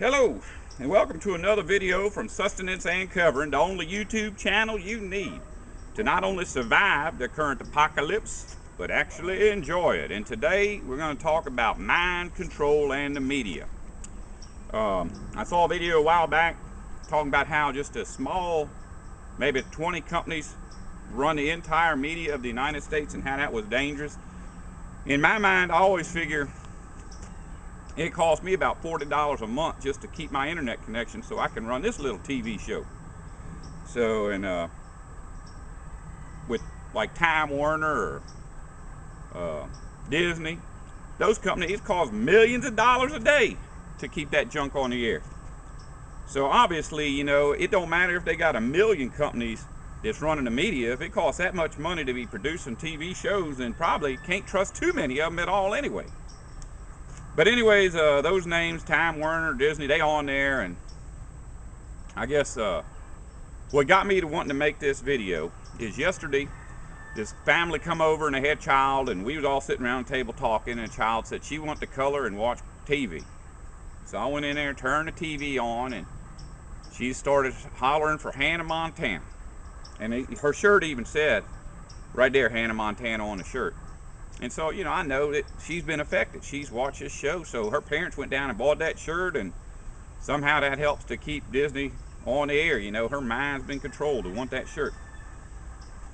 Hello, and welcome to another video from Sustenance and Covering, the only YouTube channel you need to not only survive the current apocalypse, but actually enjoy it. And today we're going to talk about mind control and the media. I saw a video a while back talking about how just a small, maybe 20 companies run the entire media of the United States and how that was dangerous. In my mind, I always figure it costs me about $40 a month just to keep my internet connection so I can run this little TV show. So, and with like Time Warner or Disney, those companies, it costs millions of dollars a day to keep that junk on the air. So obviously, you know, it don't matter if they got a million companies that's running the media. If it costs that much money to be producing TV shows, then probably can't trust too many of them at all anyway. But anyways, those names, Time Warner, Disney, they on there, and I guess what got me to wanting to make this video is yesterday, this family come over and they had a child, and we was all sitting around the table talking, and the child said she wanted to color and watch TV. So I went in there and turned the TV on, and she started hollering for Hannah Montana. And her shirt even said, right there, Hannah Montana on the shirt. And so, you know, I know that she's been affected. She's watched this show, so her parents went down and bought that shirt, and somehow that helps to keep Disney on the air. You know, her mind's been controlled to want that shirt.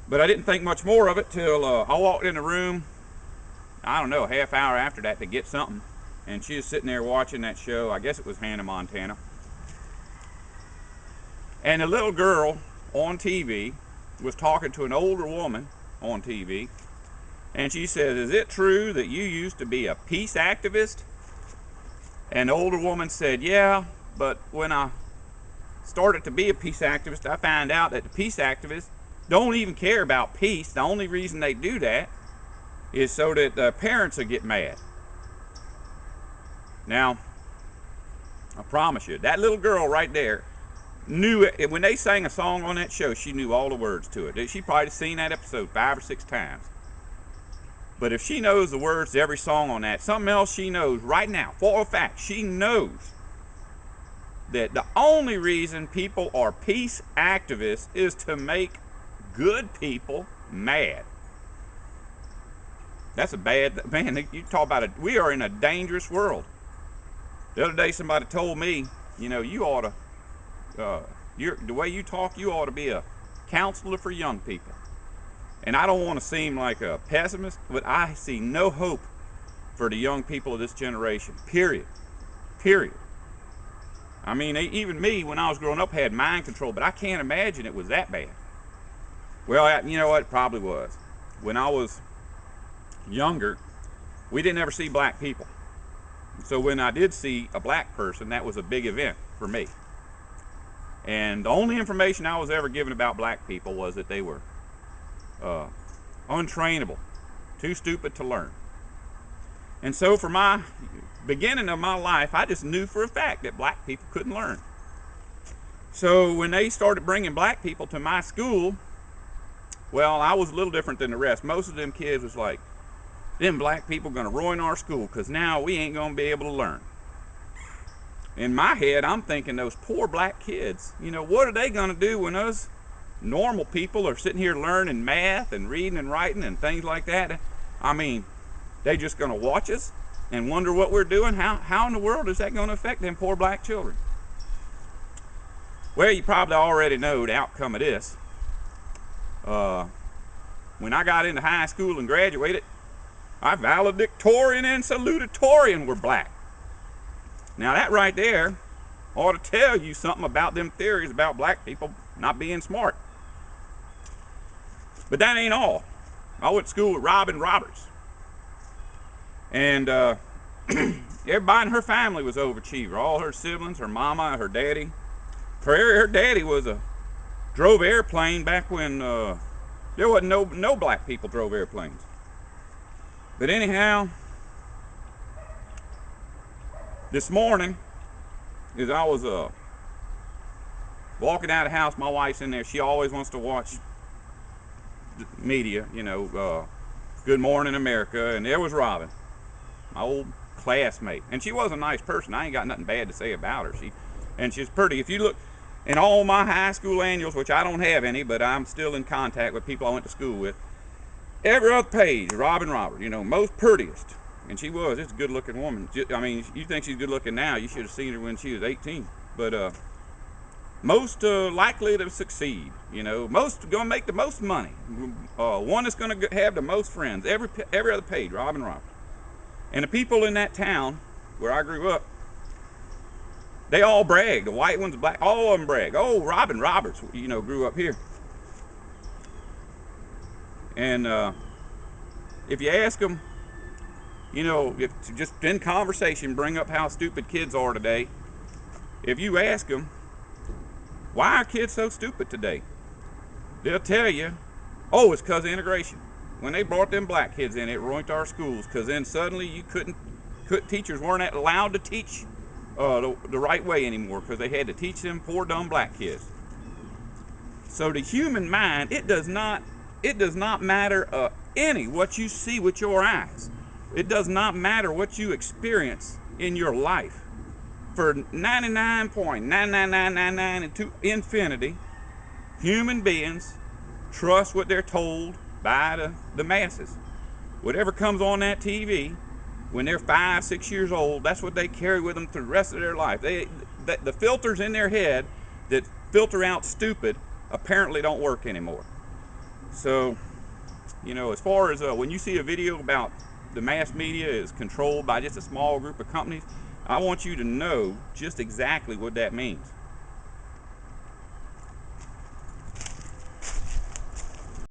But I didn't think much more of it till I walked in the room, I don't know, a half hour after that to get something. And she was sitting there watching that show. I guess it was Hannah Montana. And a little girl on TV was talking to an older woman on TV. And she says, "Is it true that you used to be a peace activist?" And the older woman said, "Yeah, but when I started to be a peace activist, I found out that the peace activists don't even care about peace. The only reason they do that is so that the parents will get mad." Now, I promise you, that little girl right there knew it. When they sang a song on that show, she knew all the words to it. She probably seen that episode 5 or 6 times. But if she knows the words to every song on that, something else she knows right now, for a fact, she knows that the only reason people are peace activists is to make good people mad. That's a bad, man, you talk about it. We are in a dangerous world. The other day somebody told me, you know, you ought to, the way you talk, you ought to be a counselor for young people. And I don't want to seem like a pessimist, but I see no hope for the young people of this generation, period. Period. I mean, even me, when I was growing up, had mind control, but I can't imagine it was that bad. Well, you know what? It probably was. When I was younger, we didn't ever see black people. So when I did see a black person, that was a big event for me. And the only information I was ever given about black people was that they were untrainable, too stupid to learn. And so for my beginning of my life, I just knew for a fact that black people couldn't learn. So when they started bringing black people to my school, well, I was a little different than the rest. Most of them kids was like, them black people gonna ruin our school because now we ain't gonna be able to learn. In my head, I'm thinking those poor black kids, you know, what are they gonna do when us normal people are sitting here learning math and reading and writing and things like that? I mean, they just gonna watch us and wonder what we're doing? How in the world is that gonna affect them poor black children? Well, you probably already know the outcome of this. When I got into high school and graduated, our valedictorian and salutatorian were black. Now that right there ought to tell you something about them theories about black people not being smart. But that ain't all. I went to school with Robin Roberts. And everybody in her family was overachiever. All her siblings, her mama, her daddy. Her daddy drove airplane back when there wasn't no black people drove airplanes. But anyhow, this morning, as I was walking out of the house, my wife's in there. She always wants to watch the media, you know, Good Morning America, and there was Robin, my old classmate. And she was a nice person. I ain't got nothing bad to say about her. She's pretty. If you look in all my high school annuals, which I don't have any, but I'm still in contact with people I went to school with, every other page, Robin Roberts, you know, most prettiest. And she was. It's a good-looking woman. I mean, you think she's good-looking now, you should have seen her when she was 18. But most likely to succeed, you know, most gonna make the most money, one that's gonna have the most friends. Every other page, Robin Roberts. And the people in that town where I grew up, they all brag. The white ones, the black, all of them brag. Oh, Robin Roberts, you know, grew up here. And if you ask them, you know, if just in conversation bring up how stupid kids are today, if you ask them, why are kids so stupid today? They'll tell you, oh, it's because of integration. When they brought them black kids in, it ruined our schools, because then suddenly you teachers weren't allowed to teach the right way anymore, because they had to teach them poor dumb black kids. So the human mind, it does not matter any what you see with your eyes. It does not matter what you experience in your life. For 99.99999 and to infinity, human beings trust what they're told by the masses. Whatever comes on that TV when they're 5, 6 years old, that's what they carry with them through the rest of their life. The filters in their head that filter out stupid apparently don't work anymore. So, you know, as far as when you see a video about the mass media is controlled by just a small group of companies, I want you to know just exactly what that means.